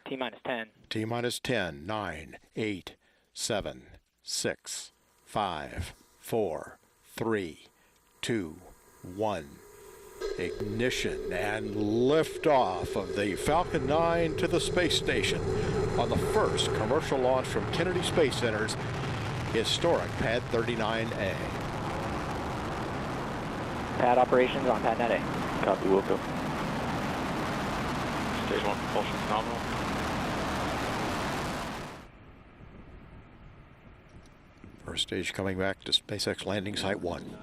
T-minus 10. T-minus 10, 9, 8, 7, 6, 5, 4, 3, 2, 1. Ignition and liftoff of the Falcon 9 to the space station on the first commercial launch from Kennedy Space Center's historic Pad 39A. Pad operations on Pad Net A. Copy, Wilco. Stage 1 propulsion phenomenal. First stage coming back to SpaceX landing site 1.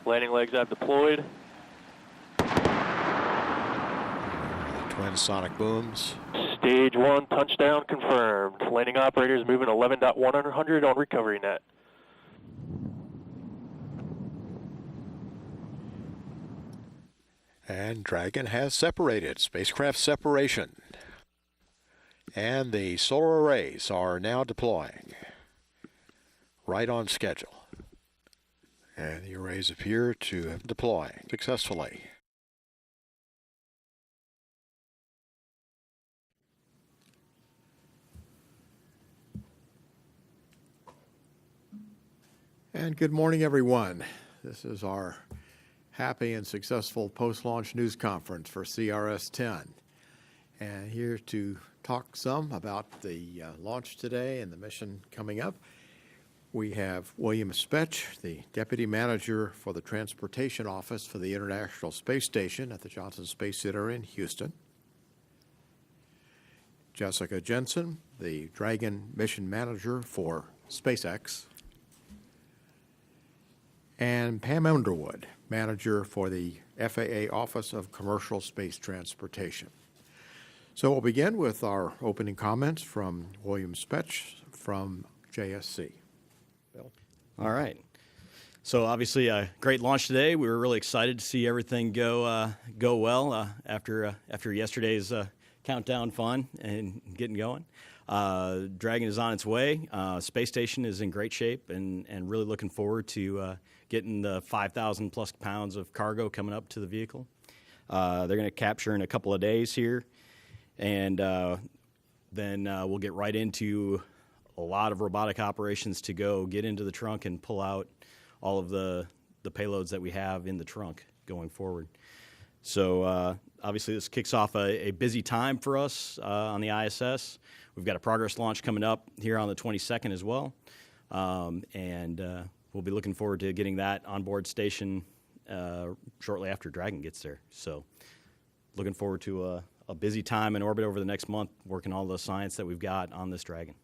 Landing legs have deployed. Twin sonic booms. Stage 1 touchdown confirmed. Landing operators moving 11.100 on recovery net. And Dragon has separated. Spacecraft separation. And the solar arrays are now deploying. Right on schedule. And the arrays appear to have deployed successfully. And good morning, everyone. This is our happy and successful post-launch news conference for CRS-10. And here to talk some about the launch today and the mission coming up, we have William Spetch, the Deputy Manager for the Transportation Office for the International Space Station at the Johnson Space Center in Houston. Jessica Jensen, the Dragon Mission Manager for SpaceX. And Pam Underwood, Manager for the FAA Office of Commercial Space Transportation. So we'll begin with our opening comments from William Spetch from JSC. Bill? All right. So obviously a great launch today. We were really excited to see everything go well after yesterday's countdown fun and getting going. Dragon is on its way. Space Station is in great shape and really looking forward to getting the 5,000 plus pounds of cargo coming up to the vehicle. They're going to capture in a couple of days here, and then we'll get right into a lot of robotic operations to go get into the trunk and pull out all of the payloads that we have in the trunk going forward. So obviously this kicks off a busy time for us on the ISS. We've got a progress launch coming up here on the 22nd as well, and we'll be looking forward to getting that onboard station shortly after Dragon gets there. So looking forward to a busy time in orbit over the next month, working all the science that we've got on this Dragon.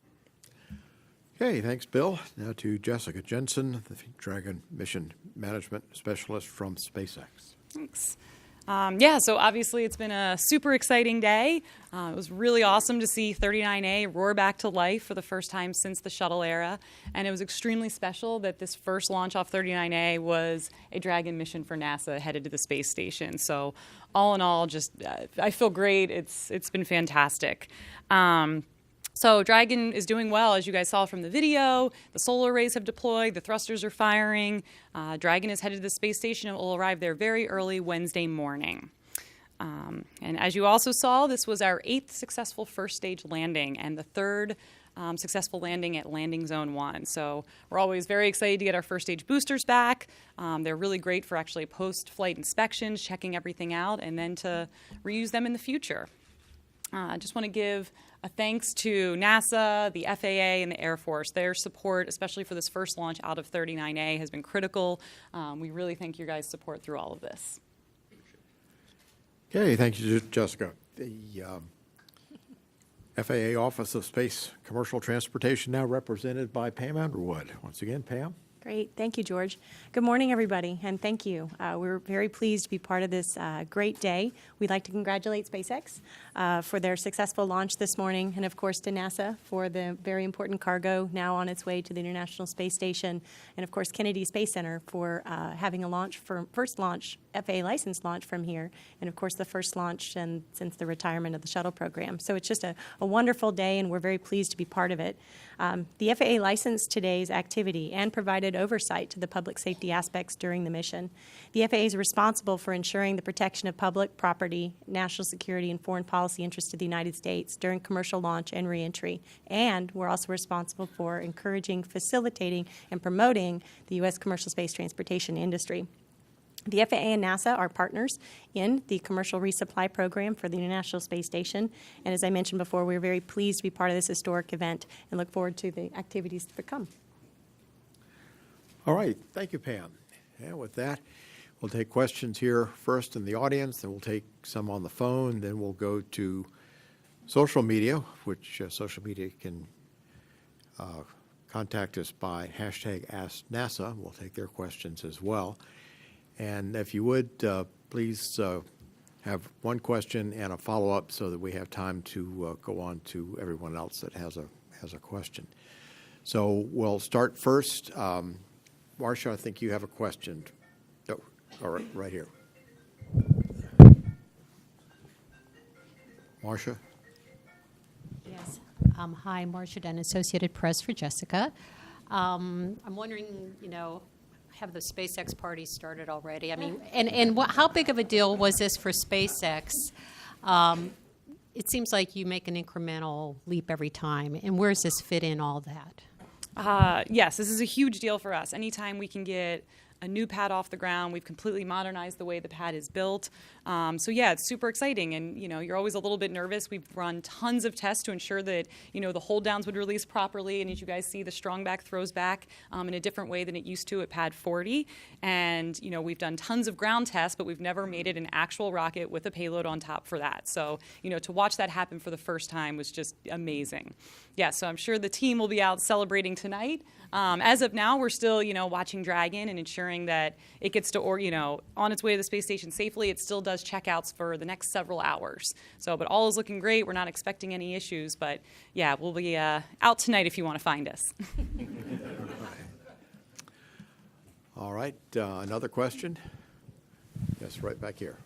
Okay, thanks, Bill. Now to Jessica Jensen, the Dragon Mission Management Specialist from SpaceX. Thanks. So obviously it's been a super exciting day. It was really awesome to see 39A roar back to life for the first time since the shuttle era. And it was extremely special that this first launch off 39A was a Dragon mission for NASA headed to the space station. So all in all, just I feel great. It's been fantastic. So Dragon is doing well, as you guys saw from the video. The solar arrays have deployed. The thrusters are firing. Dragon is headed to the space station and will arrive there very early Wednesday morning. And as you also saw, this was our 8th successful first stage landing and the 3rd successful landing at Landing Zone 1. So we're always very excited to get our first stage boosters back. They're really great for actually post-flight inspections, checking everything out, and then to reuse them in the future. I just want to give a thanks to NASA, the FAA, and the Air Force. Their support, especially for this first launch out of 39A, has been critical. We really thank your guys' support through all of this. Okay, thank you, Jessica. The FAA Office of Space Commercial Transportation now represented by Pam Underwood. Once again, Pam. Great. Thank you, George. Good morning, everybody, and thank you. We're very pleased to be part of this great day. We'd like to congratulate SpaceX for their successful launch this morning, and of course to NASA for the very important cargo now on its way to the International Space Station, and of course Kennedy Space Center for having a first launch FAA license launch from here, and of course the first launch since the retirement of the shuttle program. So it's just a wonderful day, and we're very pleased to be part of it. The FAA licensed today's activity and provided oversight to the public safety aspects during the mission. The FAA is responsible for ensuring the protection of public property, national security, and foreign policy interests of the United States during commercial launch and reentry. And we're also responsible for encouraging, facilitating, and promoting the U.S. commercial space transportation industry. The FAA and NASA are partners in the Commercial Resupply Program for the International Space Station. And as I mentioned before, we're very pleased to be part of this historic event and look forward to the activities to come. All right. Thank you, Pam. And with that, we'll take questions here first in the audience, then we'll take some on the phone, then we'll go to social media, which social media can contact us by hashtag AskNASA. We'll take their questions as well. And if you would, please have one question and a follow-up so that we have time to go on to everyone else that has a question. So we'll start first. Marcia, I think you have a question. Oh, all right, right here. Marcia? Yes. Hi, Marcia Dunn, Associated Press for Jessica. I'm wondering, have the SpaceX party started already? I mean, and how big of a deal was this for SpaceX? It seems like you make an incremental leap every time. And where does this fit in all that? Yes, this is a huge deal for us. Anytime we can get a new pad off the ground, we've completely modernized the way the pad is built. So yeah, it's super exciting, and you're always a little bit nervous. We've run tons of tests to ensure that the hold downs would release properly, and as you guys see, the strong back throws back in a different way than it used to at pad 40. And we've done tons of ground tests, but we've never made it an actual rocket with a payload on top for that. So to watch that happen for the first time was just amazing. Yeah, so I'm sure the team will be out celebrating tonight. As of now, we're still, watching Dragon and ensuring that it gets to, on its way to the space station safely. It still does checkouts for the next several hours. So, but all is looking great. We're not expecting any issues, but yeah, we'll be out tonight if you want to find us. All right, another question? Yes, right back here.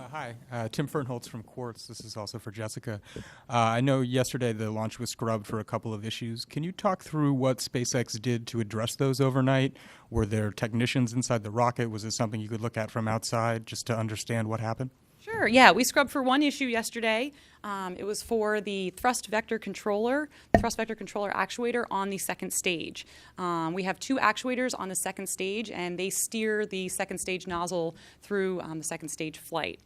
Hi, Tim Fernholtz from Quartz. This is also for Jessica. I know yesterday the launch was scrubbed for a couple of issues. Can you talk through what SpaceX did to address those overnight? Were there technicians inside the rocket? Was it something you could look at from outside just to understand what happened? Sure, yeah, we scrubbed for one issue yesterday. It was for the thrust vector controller actuator on the second stage. We have two actuators on the second stage, and they steer the second stage nozzle through the second stage flight.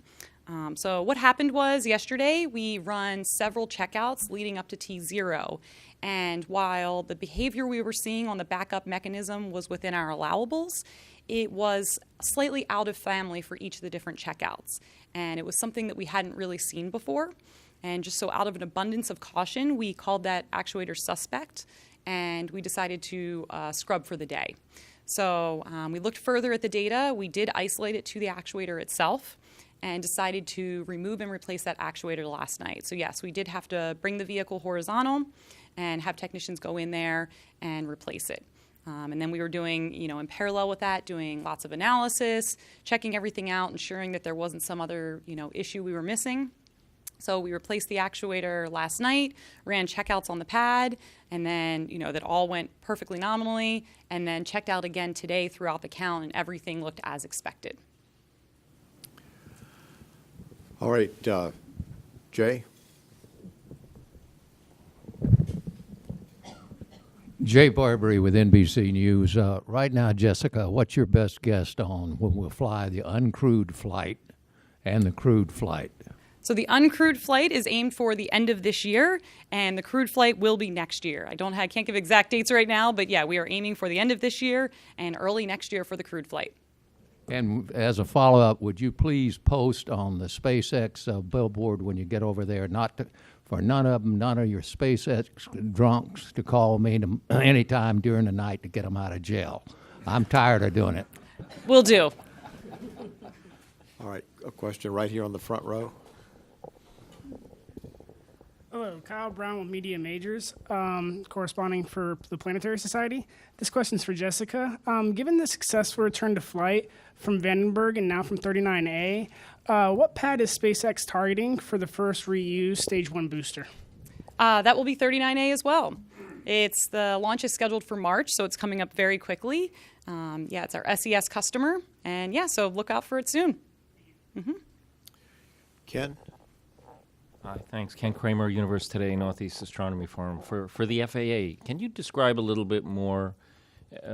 So what happened was yesterday we run several checkouts leading up to T0. And while the behavior we were seeing on the backup mechanism was within our allowables, it was slightly out of family for each of the different checkouts. And it was something that we hadn't really seen before. And just so out of an abundance of caution, we called that actuator suspect, and we decided to scrub for the day. So we looked further at the data. We did isolate it to the actuator itself and decided to remove and replace that actuator last night. So yes, we did have to bring the vehicle horizontal and have technicians go in there and replace it. And then we were doing, in parallel with that, doing lots of analysis, checking everything out, ensuring that there wasn't some other, issue we were missing. So we replaced the actuator last night, ran checkouts on the pad, and then, that all went perfectly nominally, and then checked out again today throughout the count, and everything looked as expected. All right, Jay? Jay Barbary with NBC News. Right now, Jessica, what's your best guess on when we'll fly the uncrewed flight and the crewed flight? So the uncrewed flight is aimed for the end of this year, and the crewed flight will be next year. I can't give exact dates right now, but yeah, we are aiming for the end of this year and early next year for the crewed flight. And as a follow-up, would you please post on the SpaceX billboard when you get over there, for none of your SpaceX drunks to call me anytime during the night to get them out of jail. I'm tired of doing it. Will do. All right, a question right here on the front row. Hello, Kyle Brown with Media Majors, corresponding for the Planetary Society. This question's for Jessica. Given the successful return to flight from Vandenberg and now from 39A, what pad is SpaceX targeting for the first reused Stage 1 booster? That will be 39A as well. The launch is scheduled for March, so it's coming up very quickly. It's our SES customer, and so look out for it soon. Ken? Hi, thanks. Ken Kramer, Universe Today, Northeast Astronomy Forum. For the FAA, can you describe a little bit more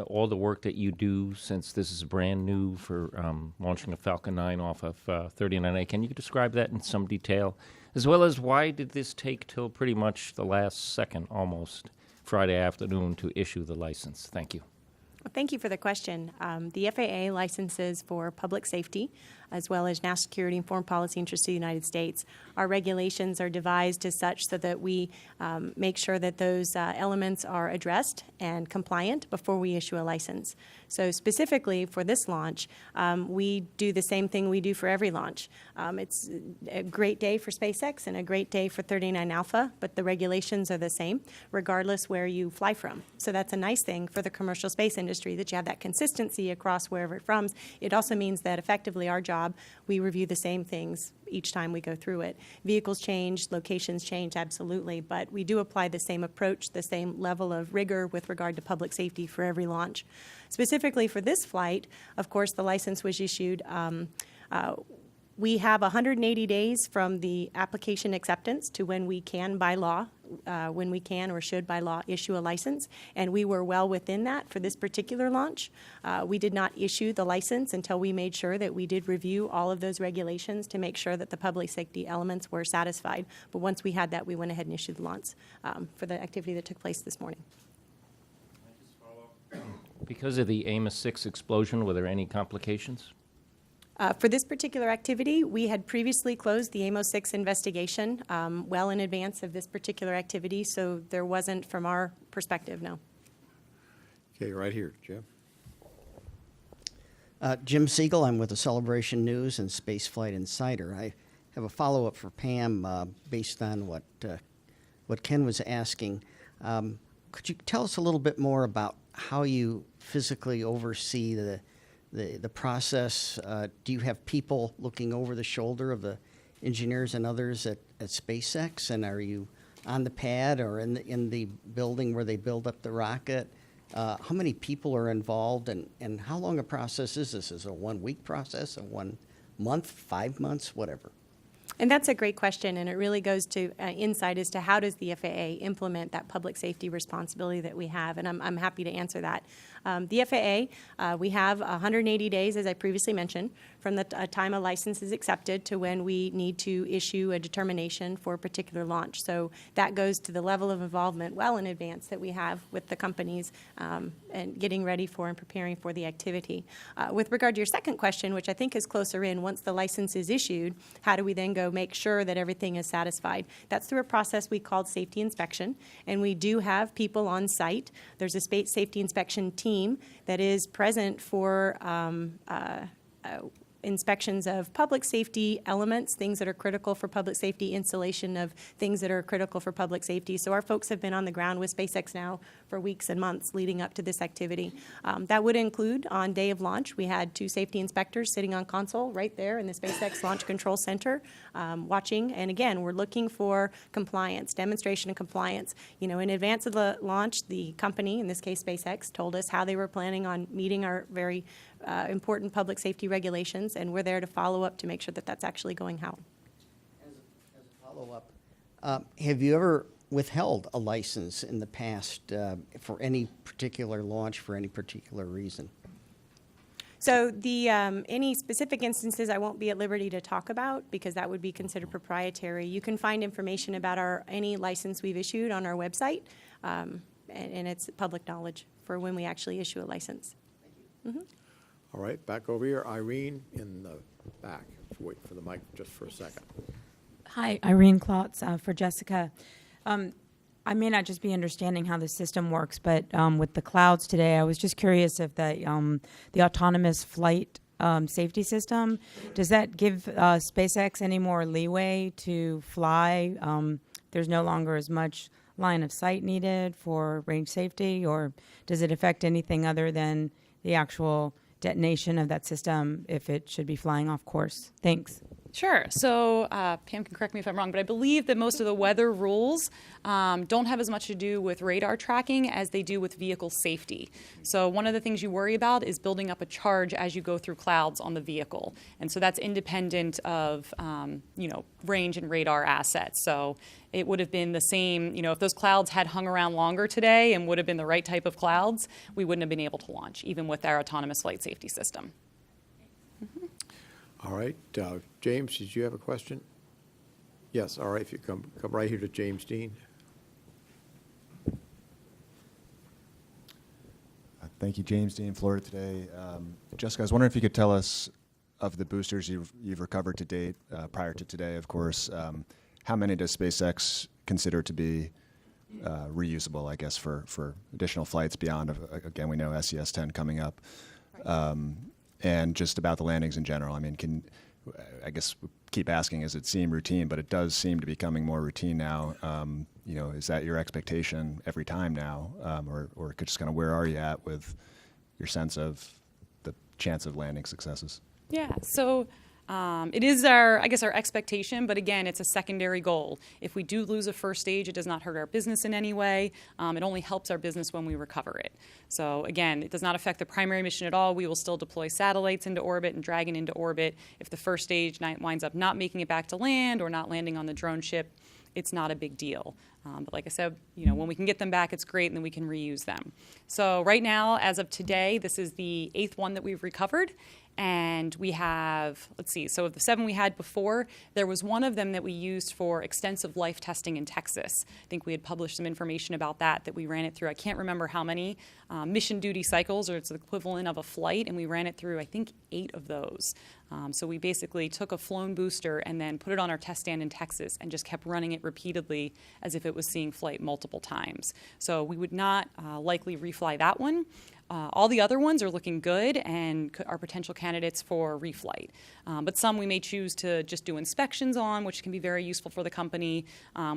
all the work that you do, since this is brand new for launching a Falcon 9 off of 39A? Can you describe that in some detail? As well as why did this take till pretty much the last second, almost, Friday afternoon to issue the license? Thank you. Well, thank you for the question. The FAA licenses for public safety, as well as national security and foreign policy interests of the United States. Our regulations are devised as such so that we make sure that those elements are addressed and compliant before we issue a license. So specifically for this launch, we do the same thing we do for every launch. It's a great day for SpaceX and a great day for 39 Alpha, but the regulations are the same regardless where you fly from. So that's a nice thing for the commercial space industry, that you have that consistency across wherever it from. It also means that effectively our job, we review the same things each time we go through it. Vehicles change, locations change, absolutely, but we do apply the same approach, the same level of rigor with regard to public safety for every launch. Specifically for this flight, of course, the license was issued. We have 180 days from the application acceptance to when we can, by law, when we can or should by law issue a license, and we were well within that for this particular launch. We did not issue the license until we made sure that we did review all of those regulations to make sure that the public safety elements were satisfied. But once we had that, we went ahead and issued the launch for the activity that took place this morning. Because of the Amos 6 explosion, were there any complications? For this particular activity, we had previously closed the Amos 6 investigation well in advance of this particular activity, so there wasn't, from our perspective, no. Okay, right here, Jim. Jim Siegel, I'm with the Celebration News and Spaceflight Insider. I have a follow-up for Pam based on what Ken was asking. Could you tell us a little bit more about how you physically oversee the process? Do you have people looking over the shoulder of the engineers and others at SpaceX? And are you on the pad or in the building where they build up the rocket? How many people are involved, and how long a process is this? Is it a 1 week process, a 1 month, 5 months, whatever? And that's a great question, and it really goes to insight as to how does the FAA implement that public safety responsibility that we have, and I'm happy to answer that. The FAA, we have 180 days, as I previously mentioned, from the time a license is accepted to when we need to issue a determination for a particular launch. So that goes to the level of involvement well in advance that we have with the companies and getting ready for and preparing for the activity. With regard to your second question, which I think is closer in, once the license is issued, how do we then go make sure that everything is satisfied? That's through a process we called safety inspection, and we do have people on site. There's a space safety inspection team that is present for inspections of public safety elements, things that are critical for public safety, installation of things that are critical for public safety. So our folks have been on the ground with SpaceX now for weeks and months leading up to this activity. That would include, on day of launch, we had 2 safety inspectors sitting on console right there in the SpaceX Launch Control Center watching. And again, we're looking for compliance, demonstration of compliance. You know, in advance of the launch, the company, in this case SpaceX, told us how they were planning on meeting our very important public safety regulations, and we're there to follow up to make sure that that's actually going how. As a follow-up, have you ever withheld a license in the past for any particular launch for any particular reason? So the any specific instances I won't be at liberty to talk about because that would be considered proprietary. You can find information about any license we've issued on our website, and it's public knowledge for when we actually issue a license. Thank you. All right, back over here. Irene in the back. Wait for the mic just for a second. Hi, Irene Klotz for Jessica. I may not just be understanding how the system works, but with the clouds today, I was just curious if the autonomous flight safety system, does that give SpaceX any more leeway to fly there's no longer as much line of sight needed for range safety, or does it affect anything other than the actual detonation of that system if it should be flying off course? Thanks. Sure. So Pam can correct me if I'm wrong, but I believe that most of the weather rules don't have as much to do with radar tracking as they do with vehicle safety. So one of the things you worry about is building up a charge as you go through clouds on the vehicle. And so that's independent of, range and radar assets. So it would have been the same, if those clouds had hung around longer today and would have been the right type of clouds, we wouldn't have been able to launch, even with our autonomous flight safety system. All right. James, did you have a question? Yes. All right. If you come right here to James Dean. Thank you, James Dean, Florida Today. Jessica, I was wondering if you could tell us of the boosters you've recovered to date, prior to today, of course, how many does SpaceX consider to be reusable, I guess, for additional flights beyond, again, we know SES-10 coming up. And just about the landings in general. I mean, I guess we keep asking, does it seem routine? But it does seem to be becoming more routine now. Is that your expectation every time now? Or just kind of where are you at with your sense of the chance of landing successes? Yeah, so it is our expectation, but again, it's a secondary goal. If we do lose a first stage, it does not hurt our business in any way. It only helps our business when we recover it. So again, it does not affect the primary mission at all. We will still deploy satellites into orbit and Dragon into orbit. If the first stage winds up not making it back to land or not landing on the drone ship, it's not a big deal. But like I said, when we can get them back, it's great, and then we can reuse them. So right now, as of today, this is the 8th one that we've recovered. And we have, so of the 7 we had before, there was one of them that we used for extensive life testing in Texas. I think we had published some information about that we ran it through. I can't remember how many mission duty cycles, or it's the equivalent of a flight, and we ran it through, I think, 8 of those. So we basically took a flown booster and then put it on our test stand in Texas and just kept running it repeatedly as if it was seeing flight multiple times. So we would not likely refly that one. All the other ones are looking good and are potential candidates for reflight. But some we may choose to just do inspections on, which can be very useful for the company.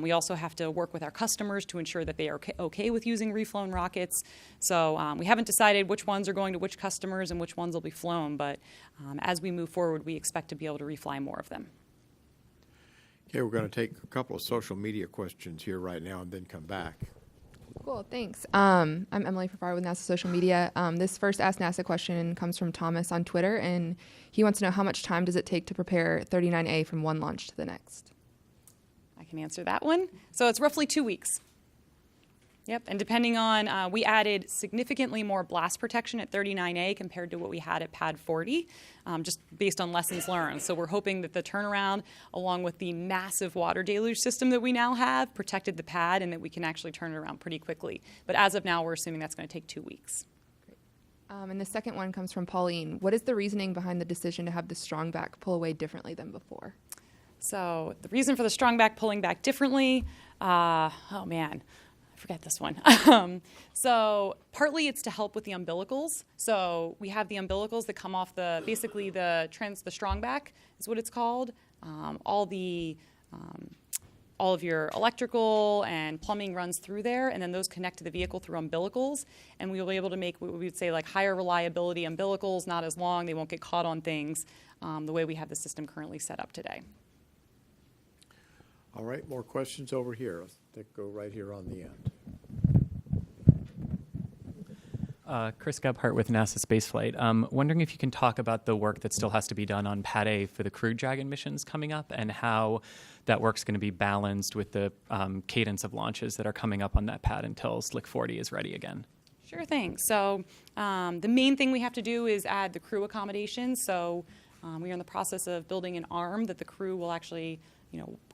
We also have to work with our customers to ensure that they are okay with using reflown rockets. So we haven't decided which ones are going to which customers and which ones will be flown, but as we move forward, we expect to be able to refly more of them. Okay, we're going to take a couple of social media questions here right now and then come back. Cool, thanks. I'm Emily Fafar with NASA Social Media. This first Ask NASA question comes from Thomas on Twitter, and he wants to know how much time does it take to prepare 39A from one launch to the next? I can answer that one. So it's roughly 2 weeks. Yep, and depending on, we added significantly more blast protection at 39A compared to what we had at Pad 40, just based on lessons learned. So we're hoping that the turnaround, along with the massive water deluge system that we now have, protected the pad and that we can actually turn it around pretty quickly. But as of now, we're assuming that's going to take 2 weeks. Great. And the second one comes from Pauline. What is the reasoning behind the decision to have the strong back pull away differently than before? So the reason for the strong back pulling back differently, forget this one. So partly it's to help with the umbilicals. So we have the umbilicals that come off basically the strong back is what it's called. All of your electrical and plumbing runs through there, and then those connect to the vehicle through umbilicals. And we will be able to make what we would say like higher reliability umbilicals, not as long, they won't get caught on things the way we have the system currently set up today. All right, more questions over here. Let's go right here on the end. Chris Gebhardt with NASA Spaceflight. Wondering if you can talk about the work that still has to be done on Pad A for the Crew Dragon missions coming up, and how that work's going to be balanced with the cadence of launches that are coming up on that pad until Slick 40 is ready again. Sure thing. So the main thing we have to do is add the crew accommodations. So we are in the process of building an arm that the crew will actually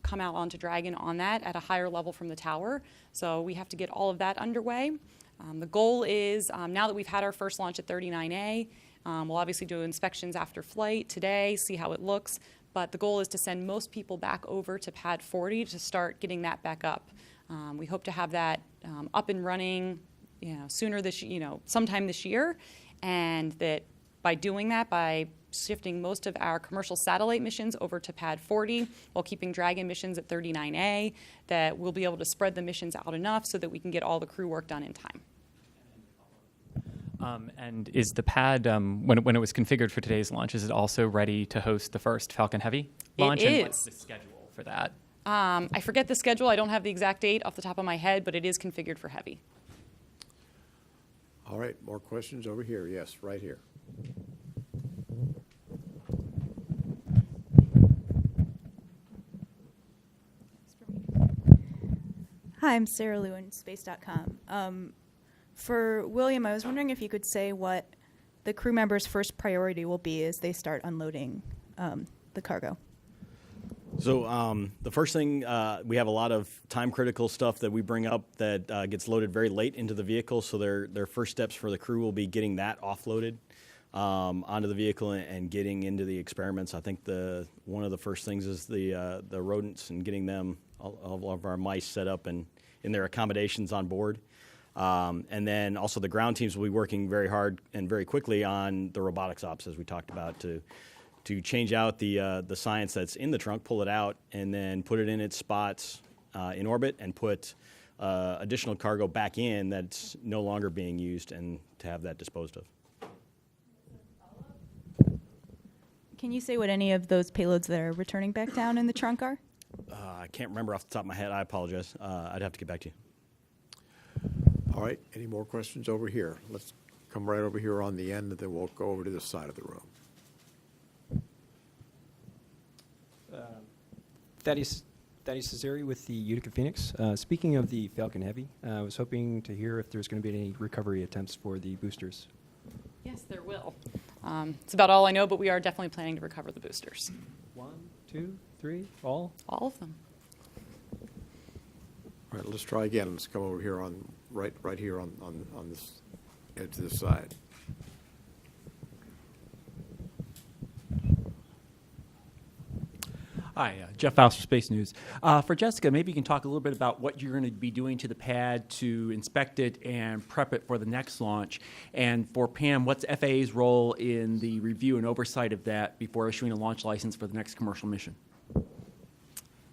come out onto Dragon on that at a higher level from the tower. So we have to get all of that underway. The goal is, now that we've had our first launch at 39A, we'll obviously do inspections after flight today, see how it looks, but the goal is to send most people back over to Pad 40 to start getting that back up. We hope to have that up and running sooner sometime this year, and that by doing that, by shifting most of our commercial satellite missions over to Pad 40 while keeping Dragon missions at 39A, that we'll be able to spread the missions out enough so that we can get all the crew work done in time. And is the pad, when it was configured for today's launch, is it also ready to host the first Falcon Heavy launch? It and is. What's the schedule for that? I forget the schedule. I don't have the exact date off the top of my head, but it is configured for Heavy. All right, more questions over here. Yes, right here. Hi, I'm Sarah Lewin, Space.com. For William, I was wondering if you could say what the crew members' first priority will be as they start unloading the cargo. So the first thing, we have a lot of time-critical stuff that we bring up that gets loaded very late into the vehicle. So their first steps for the crew will be getting that offloaded onto the vehicle and getting into the experiments. I think one of the first things is the rodents and getting them, all of our mice set up and in their accommodations on board. And then also the ground teams will be working very hard and very quickly on the robotics ops, as we talked about, to change out the science that's in the trunk, pull it out, and then put it in its spots in orbit and put additional cargo back in that's no longer being used and to have that disposed of. Can you say what any of those payloads that are returning back down in the trunk are? I can't remember off the top of my head. I apologize. I'd have to get back to you. All right, any more questions over here? Let's come right over here on the end, and then we'll go over to this side of the room. Thaddeus Cesari with the Utica Phoenix. Speaking of the Falcon Heavy, I was hoping to hear if there's going to be any recovery attempts for the boosters. Yes, there will. It's about all I know, but we are definitely planning to recover the boosters. 1, 2, 3, all? All of them. All right, let's try again. Let's come over here on right here on this edge of this side. Hi, Jeff Faust for Space News. For Jessica, maybe you can talk a little bit about what you're going to be doing to the pad to inspect it and prep it for the next launch. And for Pam, what's FAA's role in the review and oversight of that before issuing a launch license for the next commercial mission?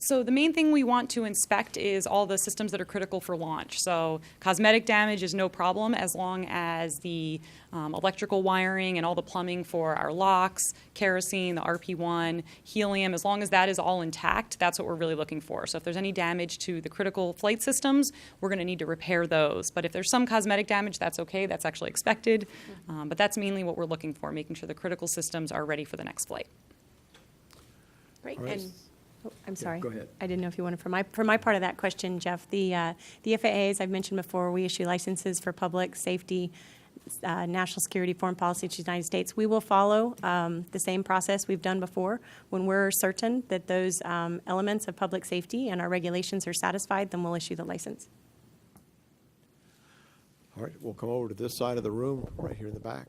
So the main thing we want to inspect is all the systems that are critical for launch. So cosmetic damage is no problem as long as the electrical wiring and all the plumbing for our locks, kerosene, the RP1, helium, as long as that is all intact, that's what we're really looking for. So if there's any damage to the critical flight systems, we're going to need to repair those. But if there's some cosmetic damage, that's okay. That's actually expected. But that's mainly what we're looking for, making sure the critical systems are ready for the next flight. Great. Right. And I'm sorry. Go ahead. I didn't know if you wanted, for my part of that question, Jeff, the FAA, as I've mentioned before, we issue licenses for public safety, national security, foreign policy to the United States. We will follow the same process we've done before. When we're certain that those elements of public safety and our regulations are satisfied, then we'll issue the license. All right, we'll come over to this side of the room, right here in the back.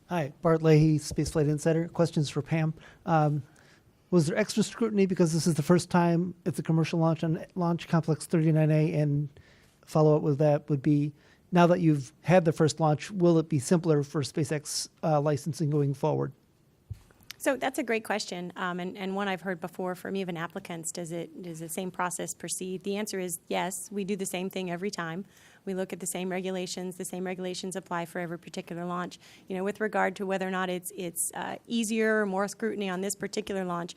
Hi, Bart Leahy, Spaceflight Insider. Questions for Pam. Was there extra scrutiny because this is the first time it's a commercial launch on Launch Complex 39A? And follow-up with that would be, now that you've had the first launch, will it be simpler for SpaceX licensing going forward? So that's a great question, and one I've heard before from even applicants. Does the same process proceed? The answer is yes. We do the same thing every time. We look at the same regulations. The same regulations apply for every particular launch. You know, with regard to whether or not it's easier or more scrutiny on this particular launch,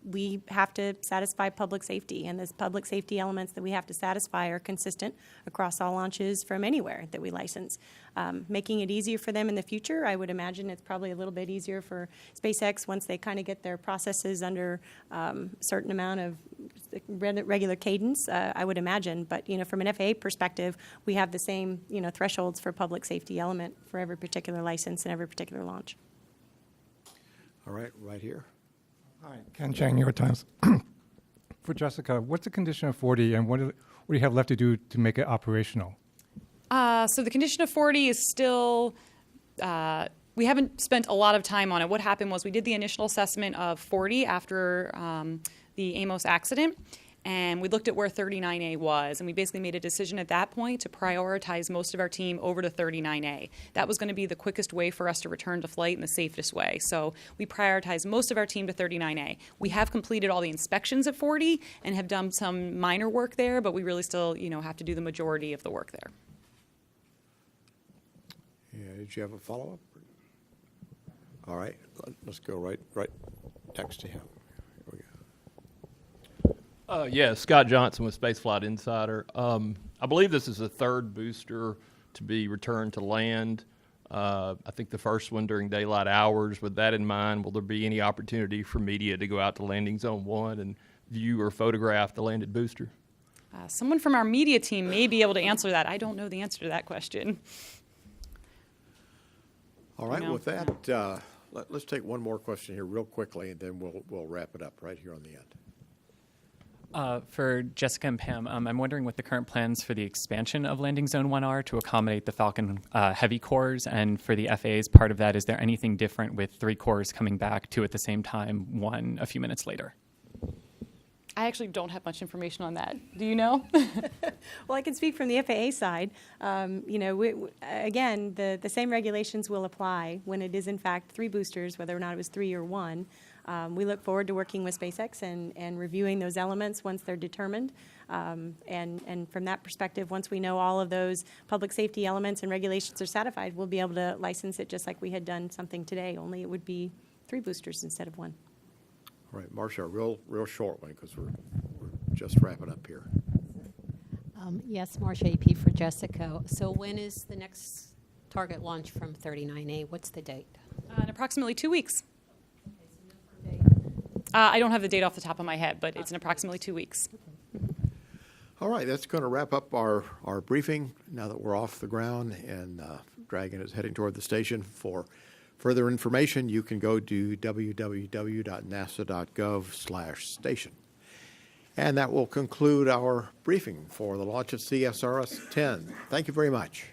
we have to satisfy public safety, and the public safety elements that we have to satisfy are consistent across all launches from anywhere that we license. Making it easier for them in the future, I would imagine it's probably a little bit easier for SpaceX once they kind of get their processes under a certain amount of regular cadence, I would imagine. But, you know, from an FAA perspective, we have the same, you know, thresholds for public safety element for every particular license and every particular launch. All right, right here. Hi, Ken Chang, New York Times. For Jessica, what's the condition of 40, and what do you have left to do to make it operational? So the condition of 40 is still, we haven't spent a lot of time on it. What happened was we did the initial assessment of 40 after the Amos accident, and we looked at where 39A was, and we basically made a decision at that point to prioritize most of our team over to 39A. That was going to be the quickest way for us to return to flight and the safest way. So we prioritized most of our team to 39A. We have completed all the inspections at 40 and have done some minor work there, but we really still, have to do the majority of the work there. Yeah, did you have a follow-up? All right, let's go right next to him. Here we go. Yeah, Scott Johnson with Spaceflight Insider. I believe this is the third booster to be returned to land. I think the first one during daylight hours. With that in mind, will there be any opportunity for media to go out to Landing Zone 1 and view or photograph the landed booster? Someone from our media team may be able to answer that. I don't know the answer to that question. All right, with that, let's take one more question here real quickly, and then we'll wrap it up right here on the end. For Jessica and Pam, I'm wondering what the current plans for the expansion of Landing Zone 1 are to accommodate the Falcon Heavy cores, and for the FAA's part of that, is there anything different with 3 cores coming back, 2 at the same time, 1 a few minutes later? I actually don't have much information on that. Do you know? Well, I can speak from the FAA side. Again, the same regulations will apply when it is in fact 3 boosters, whether or not it was 3 or 1. We look forward to working with SpaceX and reviewing those elements once they're determined. And from that perspective, once we know all of those public safety elements and regulations are satisfied, we'll be able to license it just like we had done something today, only it would be 3 boosters instead of 1. All right, Marcia, a real short one because we're just wrapping up here. Yes, Marcia AP for Jessica. So when is the next target launch from 39A? What's the date? In approximately 2 weeks. I don't have the date off the top of my head, but it's in approximately 2 weeks. All right, that's going to wrap up our briefing now that we're off the ground and Dragon is heading toward the station. For further information, you can go to www.nasa.gov/station. And that will conclude our briefing for the launch of CSRS-10. Thank you very much.